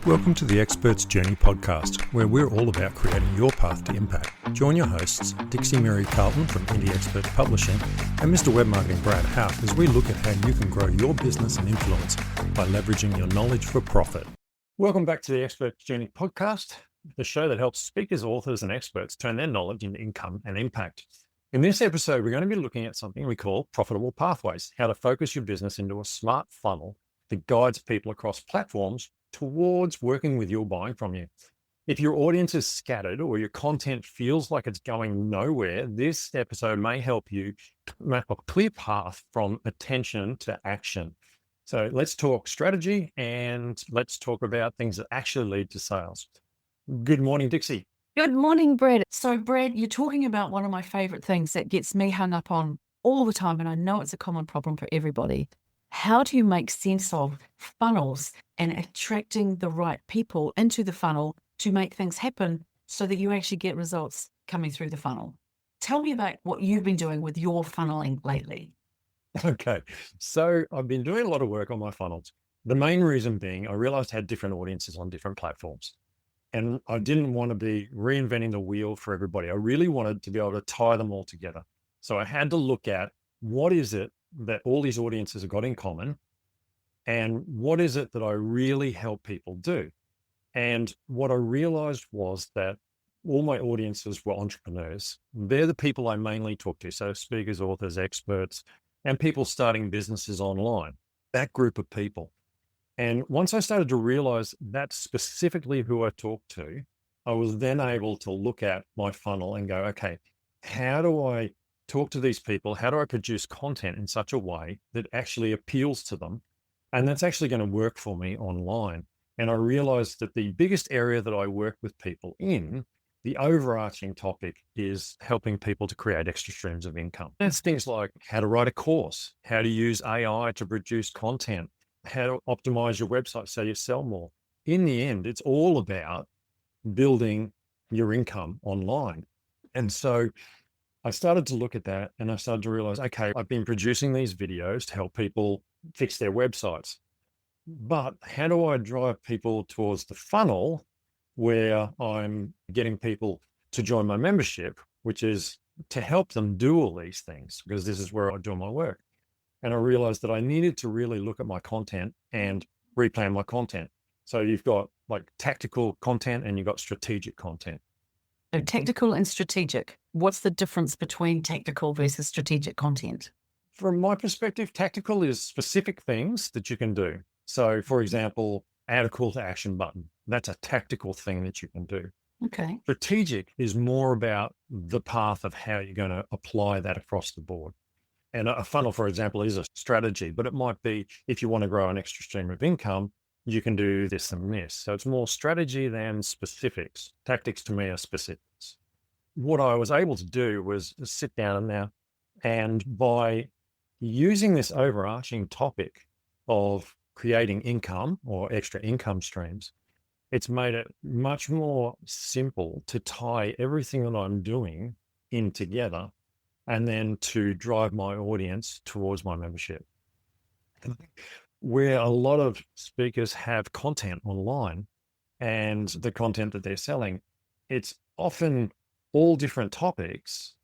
Welcome to the Expert's Journey podcast, where we're all about creating your path to impact. Join your hosts, Dixie Mary Carlton from Indie Experts Publishing and Mr. Web Marketing Brad Houck, as we look at how you can grow your business and influence by leveraging your knowledge for profit. Welcome back to the Expert's Journey podcast, the show that helps speakers, authors, and experts turn their knowledge into income and impact. In this episode, we're going to be looking at something we call profitable pathways, how to focus your business into a smart funnel that guides people across platforms towards working with you or buying from you. If your audience is scattered or your content feels like it's going nowhere, this episode may help you map a clear path from attention to action. So let's talk strategy and let's talk about things that actually lead to sales. Good morning, Dixie. Good morning, Brad. So, Brad, you're talking about one of my favorite things that gets me hung up on all the time, and I know it's a common problem for everybody. How do you make sense of funnels and attracting the right people into the funnel to make things happen so that you actually get results coming through the funnel? Tell me about what you've been doing with your funneling lately. Okay, so I've been doing a lot of work on my funnels. The main reason being I realized I had different audiences on different platforms. And I didn't want to be reinventing the wheel for everybody. I really wanted to be able to tie them all together. So I had to look at what is it that all these audiences have got in common, and what is it that I really help people do? And what I realized was that all my audiences were entrepreneurs. They're the people I mainly talk to. So speakers, authors, experts, and people starting businesses online, that group of people. And once I started to realize that's specifically who I talk to, I was then able to look at my funnel and go, okay, how do I talk to these people? How do I produce content in such a way that actually appeals to them? And that's actually going to work for me online. And I realized that the biggest area that I work with people in, the overarching topic, is helping people to create extra streams of income. That's things like how to write a course, how to use AI to produce content, how to optimize your website so you sell more. In the end, it's all about building your income online. And so I started to look at that and I started to realize, okay, I've been producing these videos to help people fix their websites, but how do I drive people towards the funnel where I'm getting people to join my membership, which is to help them do all these things, because this is where I do my work. And I realized that I needed to really look at my content and replan my content. So you've got like tactical content and you've got strategic content. So tactical and strategic. What's the difference between tactical versus strategic content? From my perspective, tactical is specific things that you can do. So for example, add a call to action button. That's a tactical thing that you can do. Okay. Strategic is more about the path of how you're going to apply that across the board. And a funnel, for example, is a strategy, but it might be if you want to grow an extra stream of income, you can do this and this. So it's more strategy than specifics. Tactics to me are specifics. What I was able to do was sit down now, and by using this overarching topic of creating income or extra income streams, it's made it much more simple to tie everything that I'm doing in together and then to drive my audience towards my membership. Where a lot of speakers have content online and the content that they're selling, it's often all different topics,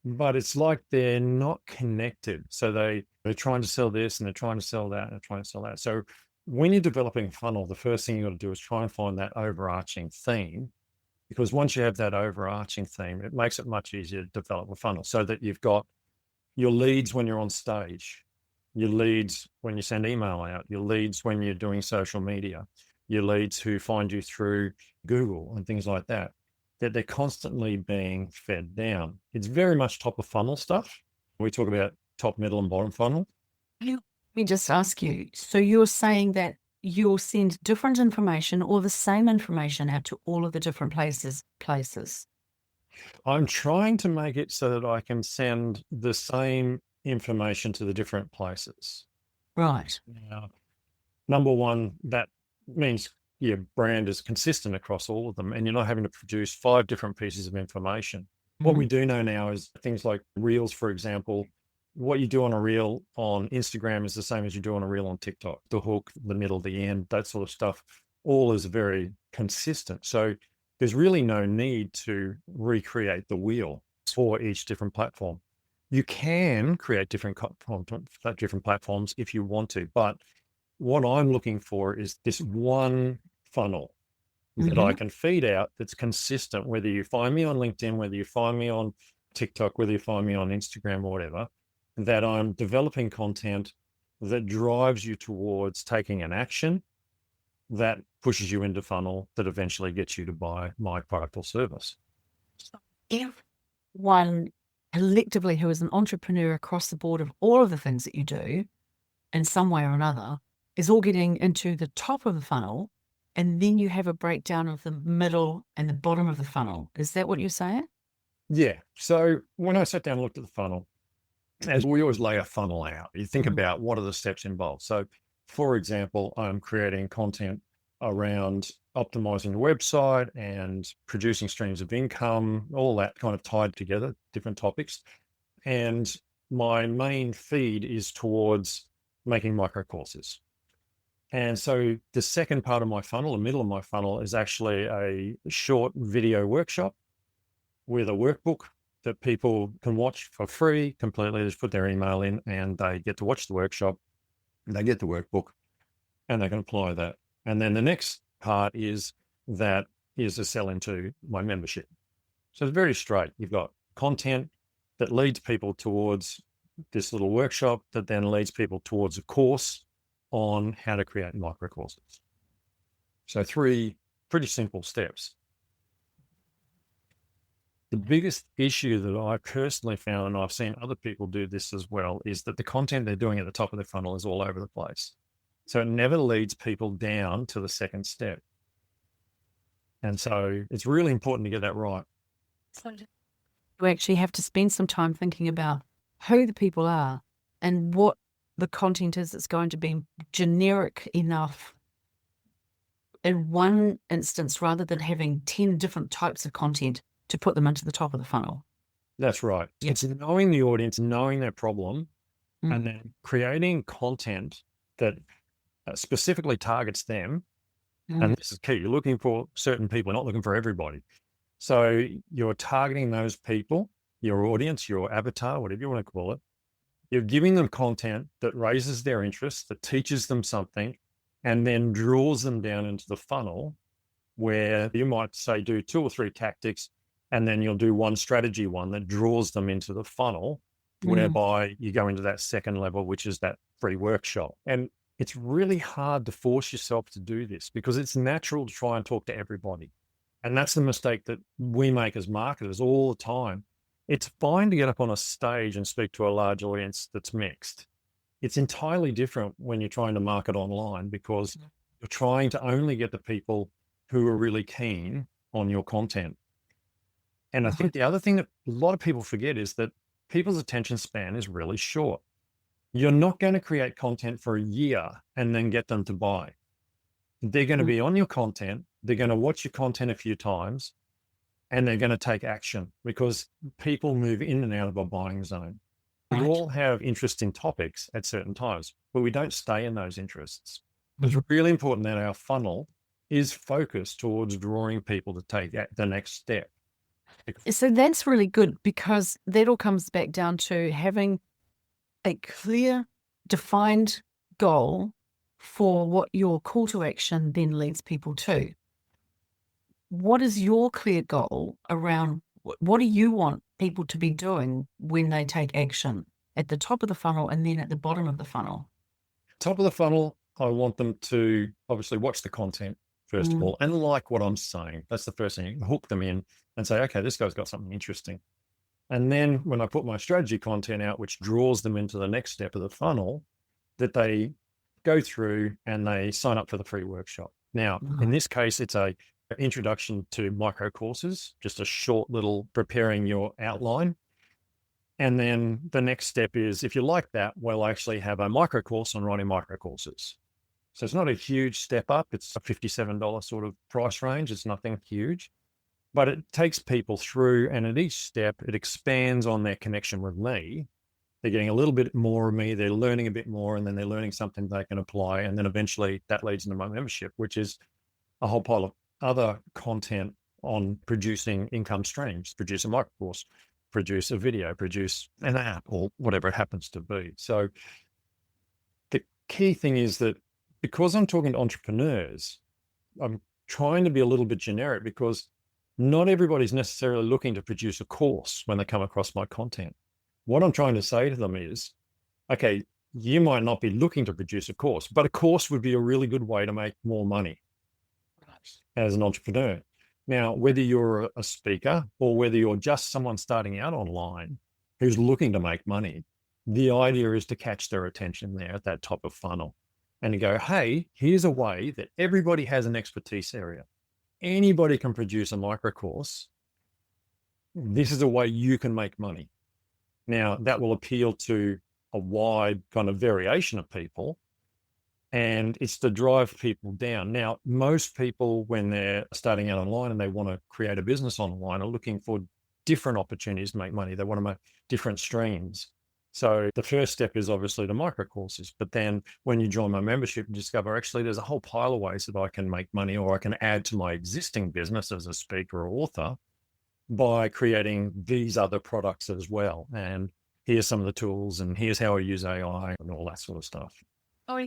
but it's like they're not connected. So they're trying to sell this and they're trying to sell that and they're trying to sell that. So when you're developing a funnel, the first thing you got to do is try and find that overarching theme, because once you have that overarching theme, it makes it much easier to develop a funnel so that you've got your leads when you're on stage, your leads when you send email out, your leads when you're doing social media, your leads who find you through Google and things like that, that they're constantly being fed down. It's very much top of funnel stuff. We talk about top, middle, and bottom funnel. Let me just ask you, so you're saying that you'll send different information or the same information out to all of the different places? I'm trying to make it so that I can send the same information to the different places. Right. Now, number one, that means your brand is consistent across all of them and you're not having to produce 5 different pieces of information. What we do know now is things like reels, for example. What you do on a reel on Instagram is the same as you do on a reel on TikTok. The hook, the middle, the end, that sort of stuff all is very consistent. So there's really no need to recreate the wheel for each different platform. You can create different content for different platforms if you want to, but what I'm looking for is this one funnel that I can feed out that's consistent, whether you find me on LinkedIn, whether you find me on TikTok, whether you find me on Instagram or whatever, that I'm developing content that drives you towards taking an action that pushes you into funnel that eventually gets you to buy my product or service. Everyone collectively who is an entrepreneur across the board of all of the things that you do in some way or another is all getting into the top of the funnel, and then you have a breakdown of the middle and the bottom of the funnel. Is that what you're saying? Yeah. So when I sat down and looked at the funnel, as we always lay a funnel out, you think about what are the steps involved. So for example, I'm creating content around optimizing the website and producing streams of income, all that kind of tied together, different topics. And my main feed is towards making micro courses. And so the second part of my funnel, the middle of my funnel, is actually a short video workshop with a workbook that people can watch for free completely. They just put their email in and they get to watch the workshop, and they get the workbook, and they can apply that. And then the next part is to sell into my membership. So it's very straight. You've got content that leads people towards this little workshop that then leads people towards a course on how to create micro courses. So 3 pretty simple steps. The biggest issue that I personally found, and I've seen other people do this as well, is that the content they're doing at the top of the funnel is all over the place. So it never leads people down to the second step. And so it's really important to get that right. So you actually have to spend some time thinking about who the people are and what the content is that's going to be generic enough in one instance, rather than having 10 different types of content to put them into the top of the funnel. That's right. Yeah. It's knowing the audience, knowing their problem, and then creating content that specifically targets them. And this is key. You're looking for certain people, not looking for everybody. So you're targeting those people, your audience, your avatar, whatever you want to call it. You're giving them content that raises their interest, that teaches them something, and then draws them down into the funnel, where you might say do 2 or 3 tactics, and then you'll do one strategy one that draws them into the funnel, whereby you go into that second level, which is that free workshop. And it's really hard to force yourself to do this because it's natural to try and talk to everybody. And that's the mistake that we make as marketers all the time. It's fine to get up on a stage and speak to a large audience that's mixed. It's entirely different when you're trying to market online, because you're trying to only get the people who are really keen on your content. And I think the other thing that a lot of people forget is that people's attention span is really short. You're not going to create content for a year and then get them to buy. They're going to be on your content. They're going to watch your content a few times, and they're going to take action, because people move in and out of a buying zone. We all have interest in topics at certain times, but we don't stay in those interests. It's really important that our funnel is focused towards drawing people to take the next step. So that's really good, because that all comes back down to having a clear, defined goal for what your call to action then leads people to. What is your clear goal around what do you want people to be doing when they take action at the top of the funnel and then at the bottom of the funnel? Top of the funnel, I want them to obviously watch the content first of all, and like what I'm saying. That's the first thing. Hook them in and say, okay, this guy's got something interesting. And then when I put my strategy content out, which draws them into the next step of the funnel, that they go through and they sign up for the free workshop. Now, in this case, it's a introduction to micro courses, just a short little preparing your outline. And then the next step is, if you like that, we'll actually have a micro course on writing micro courses. So it's not a huge step up. It's a $57 sort of price range. It's nothing huge, but it takes people through, and at each step, it expands on their connection with me. They're getting a little bit more of me. They're learning a bit more, and then they're learning something they can apply. And then eventually that leads into my membership, which is a whole pile of other content on producing income streams, produce a microcourse, produce a video, produce an app, or whatever it happens to be. So the key thing is that because I'm talking to entrepreneurs, I'm trying to be a little bit generic because not everybody's necessarily looking to produce a course when they come across my content. What I'm trying to say to them is, okay, you might not be looking to produce a course, but a course would be a really good way to make more money as an entrepreneur. Now, whether you're a speaker or whether you're just someone starting out online who's looking to make money, the idea is to catch their attention there at that top of funnel and to go, hey, here's a way that everybody has an expertise area. Anybody can produce a micro course. This is a way you can make money. Now, that will appeal to a wide kind of variation of people, and it's to drive people down. Now, most people, when they're starting out online and they want to create a business online, are looking for different opportunities to make money. They want to make different streams. So the first step is obviously the micro courses, but then when you join my membership, you discover actually there's a whole pile of ways that I can make money, or I can add to my existing business as a speaker or author by creating these other products as well. And here's some of the tools, and here's how I use AI and all that sort of stuff. Oh,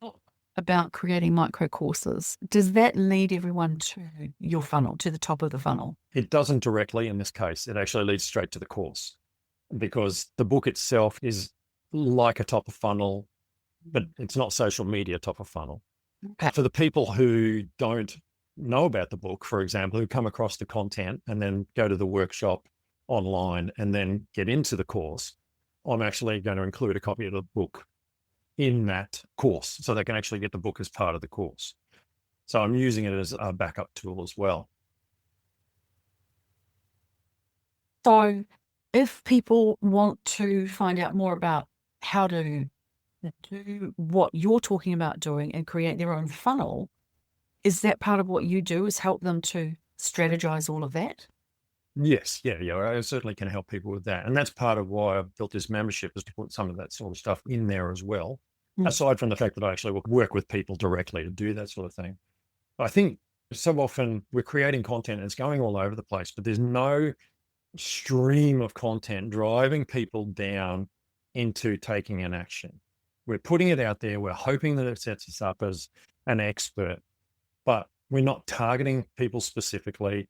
what about creating micro courses? Does that lead everyone to your funnel, to the top of the funnel? It doesn't directly in this case. It actually leads straight to the course, because the book itself is like a top of funnel, but it's not social media top of funnel. Okay. For the people who don't know about the book, for example, who come across the content and then go to the workshop online and then get into the course, I'm actually going to include a copy of the book in that course so they can actually get the book as part of the course. So I'm using it as a backup tool as well. So if people want to find out more about how to do what you're talking about doing and create their own funnel, is that part of what you do, is help them to strategize all of that? Yes. Yeah. I certainly can help people with that. And that's part of why I've built this membership, is to put some of that sort of stuff in there as well. Aside from the fact that I actually work with people directly to do that sort of thing. I think so often we're creating content and it's going all over the place, but there's no stream of content driving people down into taking an action. We're putting it out there. We're hoping that it sets us up as an expert, but we're not targeting people specifically.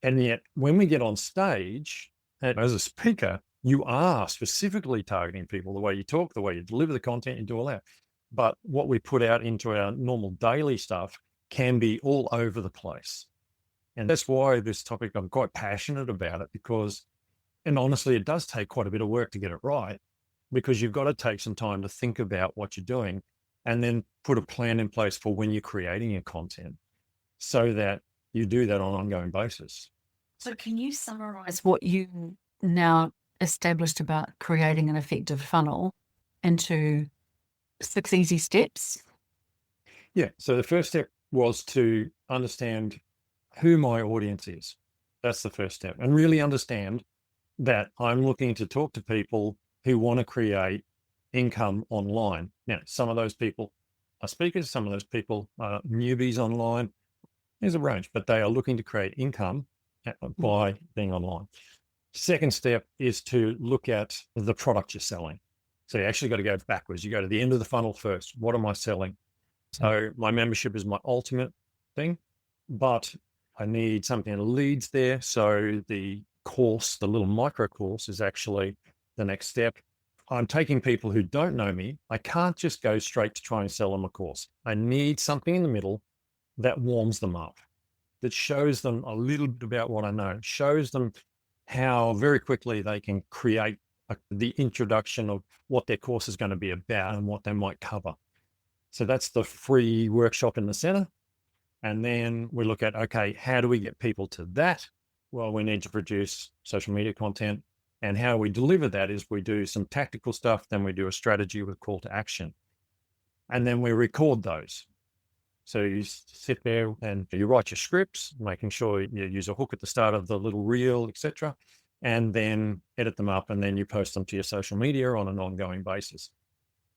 And yet when we get on stage as a speaker, you are specifically targeting people, the way you talk, the way you deliver the content, you do all that. But what we put out into our normal daily stuff can be all over the place. And that's why this topic, I'm quite passionate about it, because, and honestly, it does take quite a bit of work to get it right, because you've got to take some time to think about what you're doing and then put a plan in place for when you're creating your content so that you do that on an ongoing basis. So can you summarize what you now established about creating an effective funnel into 6 easy steps? Yeah. So the first step was to understand who my audience is. That's the first step. And really understand that I'm looking to talk to people who want to create income online. Now, some of those people are speakers, some of those people are newbies online. There's a range, but they are looking to create income by being online. Second step is to look at the product you're selling. So you actually got to go backwards. You go to the end of the funnel first. What am I selling? So my membership is my ultimate thing, but I need something that leads there. So the course, the little micro course, is actually the next step. I'm taking people who don't know me. I can't just go straight to try and sell them a course. I need something in the middle that warms them up, that shows them a little bit about what I know, shows them how very quickly they can create the introduction of what their course is going to be about and what they might cover. So that's the free workshop in the center. And then we look at, okay, how do we get people to that? Well, we need to produce social media content. And how we deliver that is we do some tactical stuff, then we do a strategy with call to action. And then we record those. So you sit there and you write your scripts, making sure you use a hook at the start of the little reel, etc., and then edit them up, and then you post them to your social media on an ongoing basis.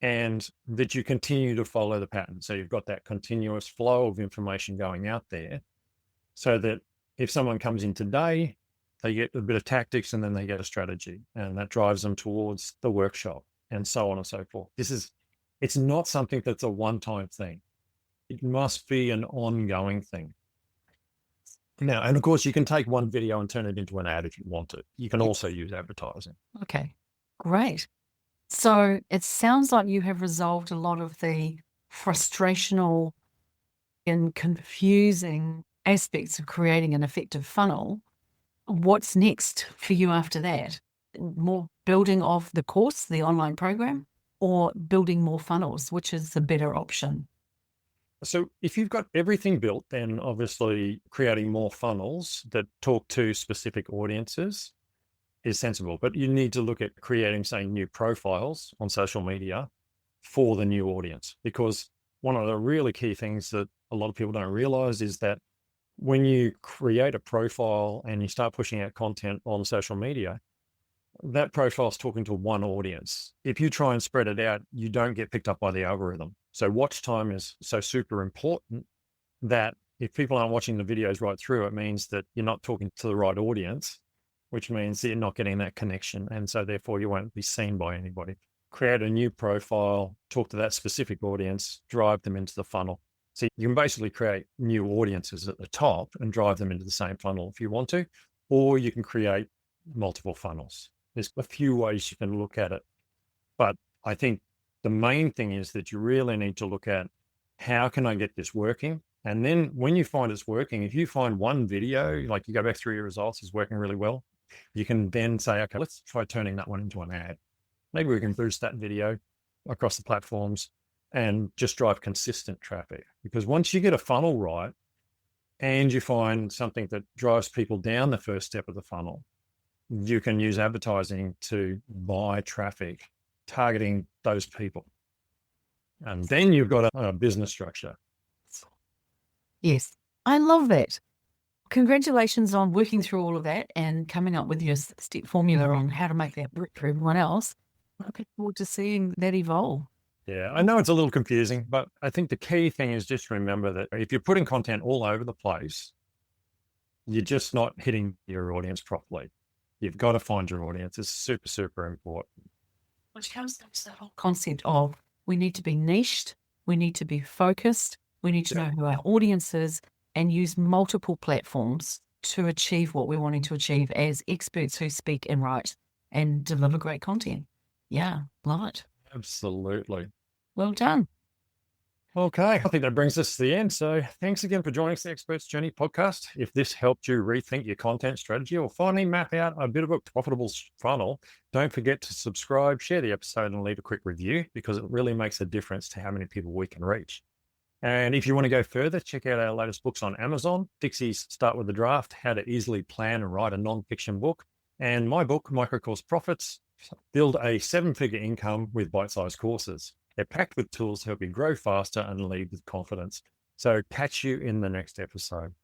and that you continue to follow the pattern. So you've got that continuous flow of information going out there, so that if someone comes in today, they get a bit of tactics and then they get a strategy, and that drives them towards the workshop and so on and so forth. It's not something that's a one-time thing. It must be an ongoing thing. Now, and of course, you can take one video and turn it into an ad if you want to. You can also use advertising. Okay, great. So it sounds like you have resolved a lot of the frustrational and confusing aspects of creating an effective funnel. What's next for you after that? More building of the course, the online program, or building more funnels, which is the better option? So if you've got everything built, then obviously creating more funnels that talk to specific audiences is sensible. But you need to look at creating, say, new profiles on social media for the new audience, because one of the really key things that a lot of people don't realize is that when you create a profile and you start pushing out content on social media, that profile is talking to one audience. If you try and spread it out, you don't get picked up by the algorithm. So watch time is so super important that if people aren't watching the videos right through, it means that you're not talking to the right audience, which means you're not getting that connection. And so therefore you won't be seen by anybody. Create a new profile, talk to that specific audience, drive them into the funnel. So you can basically create new audiences at the top and drive them into the same funnel if you want to, or you can create multiple funnels. There's a few ways you can look at it, but I think the main thing is that you really need to look at, how can I get this working? And then when you find it's working, if you find one video, like you go back through your results, is working really well, you can then say, okay, let's try turning that one into an ad. Maybe we can boost that video across the platforms and just drive consistent traffic. Because once you get a funnel right and you find something that drives people down the first step of the funnel, you can use advertising to buy traffic targeting those people. And then you've got a business structure. Yes, I love that. Congratulations on working through all of that and coming up with your step formula on how to make that work for everyone else. I look forward to seeing that evolve. Yeah, I know it's a little confusing, but I think the key thing is just remember that if you're putting content all over the place, you're just not hitting your audience properly. You've got to find your audience. It's super, super important. Which comes down to the whole concept of, we need to be niched, we need to be focused, we need to know who our audience is, and use multiple platforms to achieve what we're wanting to achieve as experts who speak and write and deliver great content. Yeah, love it. Absolutely. Well done. Okay, I think that brings us to the end. So thanks again for joining us, the Expert's Journey podcast. If this helped you rethink your content strategy or finally map out a bit of a profitable funnel, don't forget to subscribe, share the episode, and leave a quick review, because it really makes a difference to how many people we can reach. And if you want to go further, check out our latest books on Amazon: Dixie's Start with the Draft, How to Easily Plan and Write a Non-Fiction Book, and my book, Microcourse Profits, Build a 7-Figure Income with Bite-Sized Courses. They're packed with tools to help you grow faster and lead with confidence. So catch you in the next episode.